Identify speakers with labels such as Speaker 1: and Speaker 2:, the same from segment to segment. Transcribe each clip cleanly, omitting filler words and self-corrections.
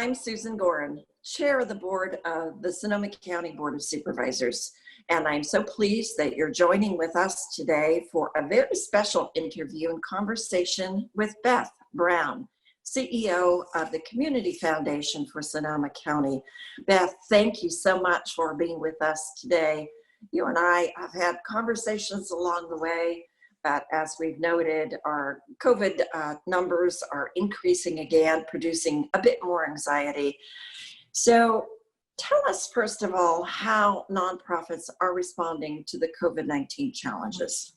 Speaker 1: I'm Susan Gorin, Chair of the Board of the Sonoma County Board of Supervisors, and I'm so pleased that you're joining with us today for a very special interview and conversation with Beth Brown, CEO of the Community Foundation for Sonoma County. Beth, thank you so much for being with us today. You and I have had conversations along the way, but as we've noted, our COVID numbers are increasing again, producing a bit more anxiety. So tell us, first of all, how nonprofits are responding to the COVID-19 challenges.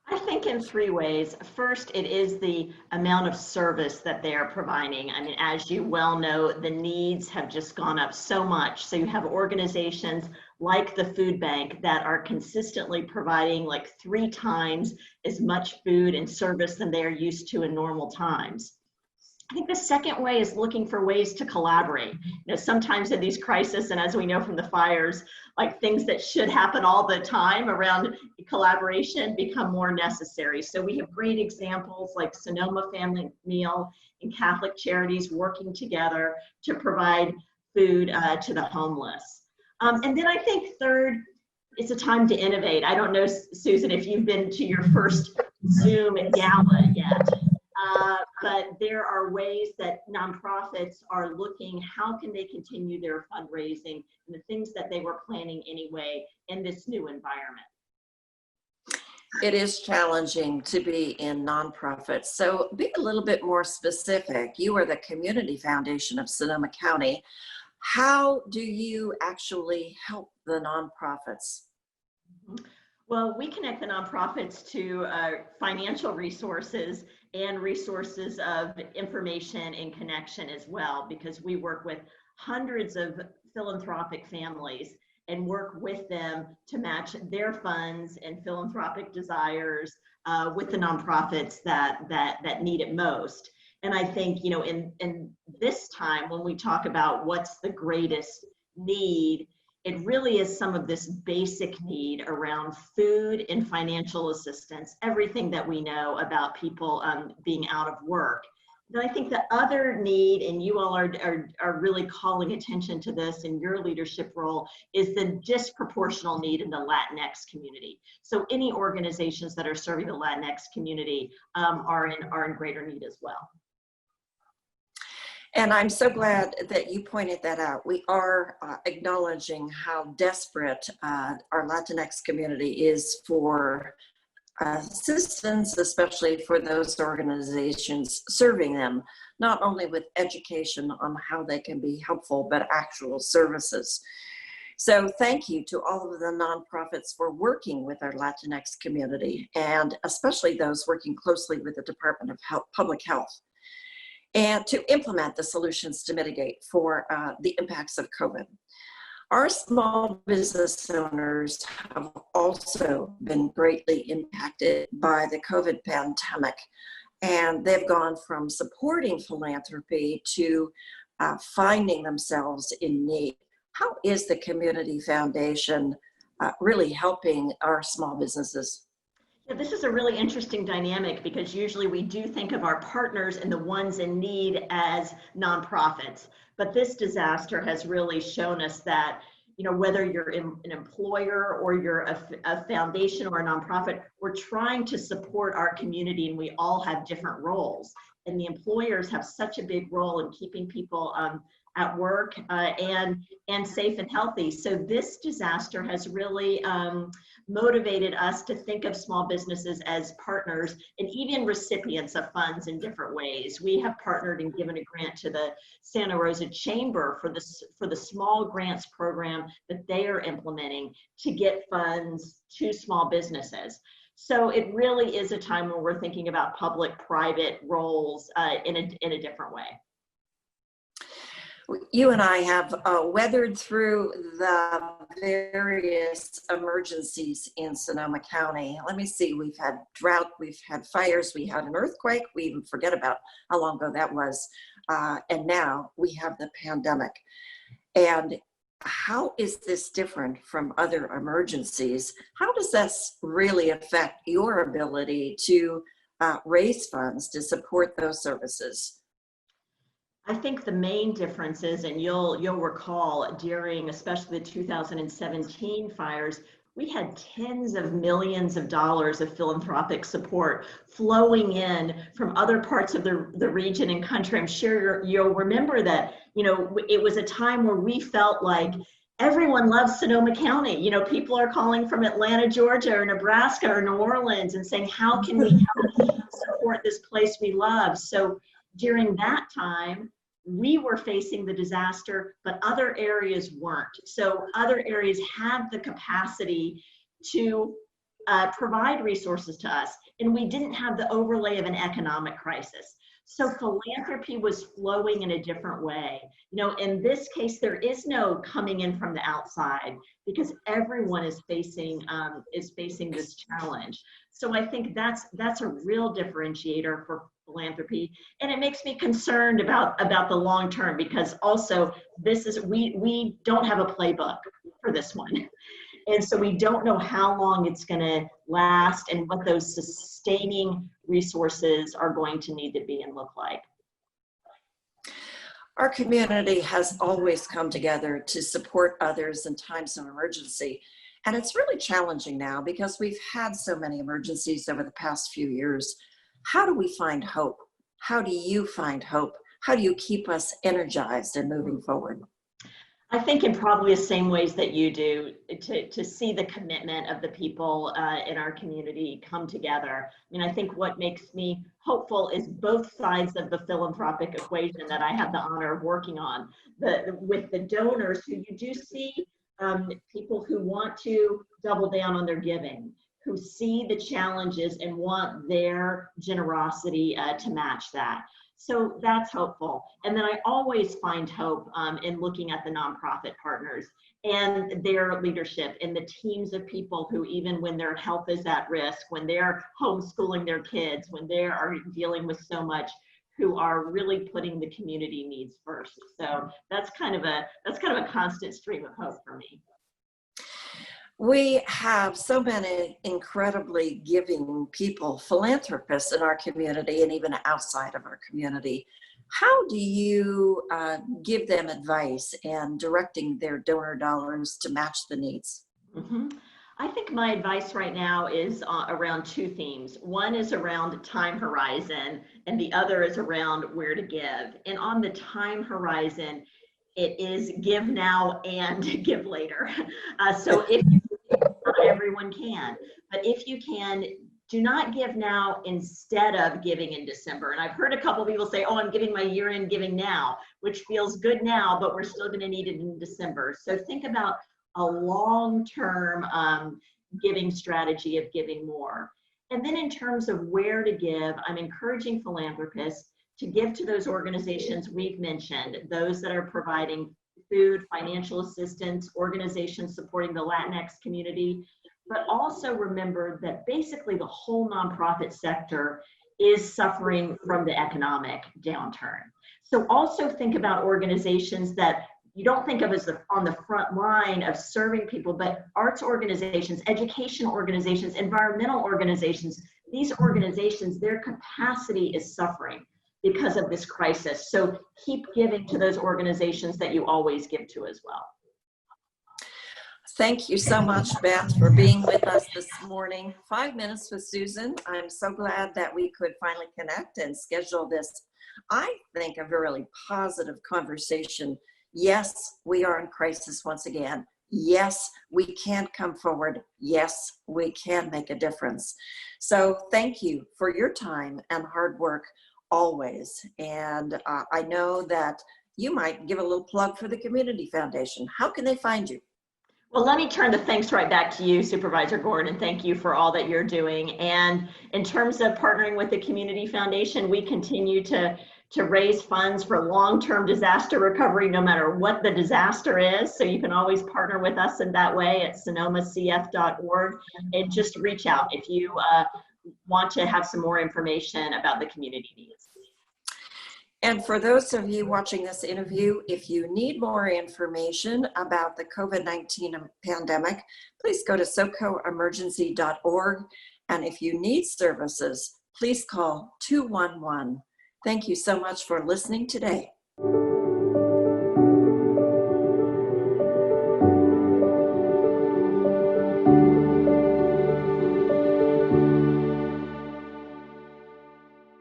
Speaker 2: I think in three ways. First, it is the amount of service that they are providing. I mean, as you well know, the needs have just gone up so much. So you have organizations like the food bank that are consistently providing like 3 times as much food and service than they are used to in normal times. I think the second way is looking for ways to collaborate. You know, sometimes in these crises, and as we know from the fires, like things that should happen all the time around collaboration become more necessary. So we have great examples like Sonoma Family Meal and Catholic Charities working together to provide food to the homeless. And then I think third, it's a time to innovate. I don't know, Susan, if you've been to your first Zoom gala yet. But there are ways that nonprofits are looking, how can they continue their fundraising and the things that they were planning anyway in this new environment.
Speaker 1: It is challenging to be in nonprofits. So be a little bit more specific. You are the Community Foundation of Sonoma County. How do you actually help the nonprofits?
Speaker 2: Well, we connect the nonprofits to financial resources and resources of information and connection as well, because we work with hundreds of philanthropic families and work with them to match their funds and philanthropic desires with the nonprofits that need it most. And I think, you know, in this time when we talk about what's the greatest need, it really is some of this basic need around food and financial assistance, everything that we know about people being out of work. Then I think the other need, and you all are really calling attention to this in your leadership role, is the disproportional need in the Latinx community. So any organizations that are serving the Latinx community are in greater need as well.
Speaker 1: And I'm so glad that you pointed that out. We are acknowledging how desperate our Latinx community is for assistance, especially for those organizations serving them, not only with education on how they can be helpful, but actual services. So thank you to all of the nonprofits for working with our Latinx community, and especially those working closely with the Department of Public Health, and to implement the solutions to mitigate for the impacts of COVID. Our small business owners have also been greatly impacted by the COVID pandemic, and they've gone from supporting philanthropy to finding themselves in need. How is the Community Foundation really helping our small businesses?
Speaker 2: Yeah, this is a really interesting dynamic, because usually we do think of our partners and the ones in need as nonprofits. But this disaster has really shown us that, you know, whether you're an employer or you're a foundation or a nonprofit, we're trying to support our community, and we all have different roles. And the employers have such a big role in keeping people at work and safe and healthy. So this disaster has really motivated us to think of small businesses as partners and even recipients of funds in different ways. We have partnered and given a grant to the Santa Rosa Chamber for the small grants program that they are implementing to get funds to small businesses. So it really is a time when we're thinking about public-private roles in a different way.
Speaker 1: You and I have weathered through the various emergencies in Sonoma County. Let me see, we've had drought, we've had fires, we had an earthquake, we even forget about how long ago that was, and now we have the pandemic. And how is this different from other emergencies? How does this really affect your ability to raise funds to support those services?
Speaker 2: I think the main difference is, and you'll recall during especially the 2017 fires, we had tens of millions of dollars of philanthropic support flowing in from other parts of the region and country. I'm sure you'll remember that, it was a time where we felt like everyone loves Sonoma County. People are calling from Atlanta, Georgia, or Nebraska, or New Orleans and saying, how can we help support this place we love? So during that time, we were facing the disaster, but other areas weren't. So other areas had the capacity to provide resources to us, and we didn't have the overlay of an economic crisis. So philanthropy was flowing in a different way. In this case, there is no coming in from the outside because everyone is facing this challenge. So I think that's a real differentiator for philanthropy, and it makes me concerned about the long term, because also we don't have a playbook for this one. And so we don't know how long it's going to last and what those sustaining resources are going to need to be and look like.
Speaker 1: Our community has always come together to support others in times of emergency. And it's really challenging now because we've had so many emergencies over the past few years. How do we find hope? How do you find hope? How do you keep us energized and moving forward?
Speaker 2: I think in probably the same ways that you do, to see the commitment of the people in our community come together. I think what makes me hopeful is both sides of the philanthropic equation that I have the honor of working on. With the donors, who you do see people who want to double down on their giving, who see the challenges and want their generosity to match that. So that's hopeful. And then I always find hope in looking at the nonprofit partners and their leadership and the teams of people who, even when their health is at risk, when they're homeschooling their kids, when they are dealing with so much, who are really putting the community needs first. So that's kind of a constant stream of hope for me.
Speaker 1: We have so many incredibly giving people, philanthropists in our community and even outside of our community. How do you give them advice and directing their donor dollars to match the needs?
Speaker 2: Mm-hmm. I think my advice right now is around two themes. One is around time horizon, and the other is around where to give. And on the time horizon, it is give now and give later. So if not everyone can, but if you can, do not give now instead of giving in December. And I've heard a couple of people say, oh, I'm giving my year-end giving now, which feels good now, but we're still going to need it in December. So think about a long-term giving strategy of giving more. And then in terms of where to give, I'm encouraging philanthropists to give to those organizations we've mentioned, those that are providing food, financial assistance, organizations supporting the Latinx community, but also remember that basically the whole nonprofit sector is suffering from the economic downturn. So also think about organizations that you don't think of as on the front line of serving people, but arts organizations, education organizations, environmental organizations. These organizations, their capacity is suffering because of this crisis. So keep giving to those organizations that you always give to as well.
Speaker 1: Thank you so much, Beth, for being with us this morning. 5 minutes with Susan. I'm so glad that we could finally connect and schedule this, I think, a really positive conversation. Yes, we are in crisis once again. Yes, we can come forward. Yes, we can make a difference. So thank you for your time and hard work always. And I know that you might give a little plug for the Community Foundation. How can they find you?
Speaker 2: Well, let me turn the thanks right back to you, Supervisor Gorin, and thank you for all that you're doing. And in terms of partnering with the Community Foundation, we continue to raise funds for long-term disaster recovery, no matter what the disaster is. So you can always partner with us in that way at sonomacf.org, and just reach out if you want to have some more information about the community needs.
Speaker 1: And for those of you watching this interview, if you need more information about the COVID-19 pandemic, please go to socoemergency.org. And if you need services, please call 211. Thank you so much for listening today.
Speaker 2: you.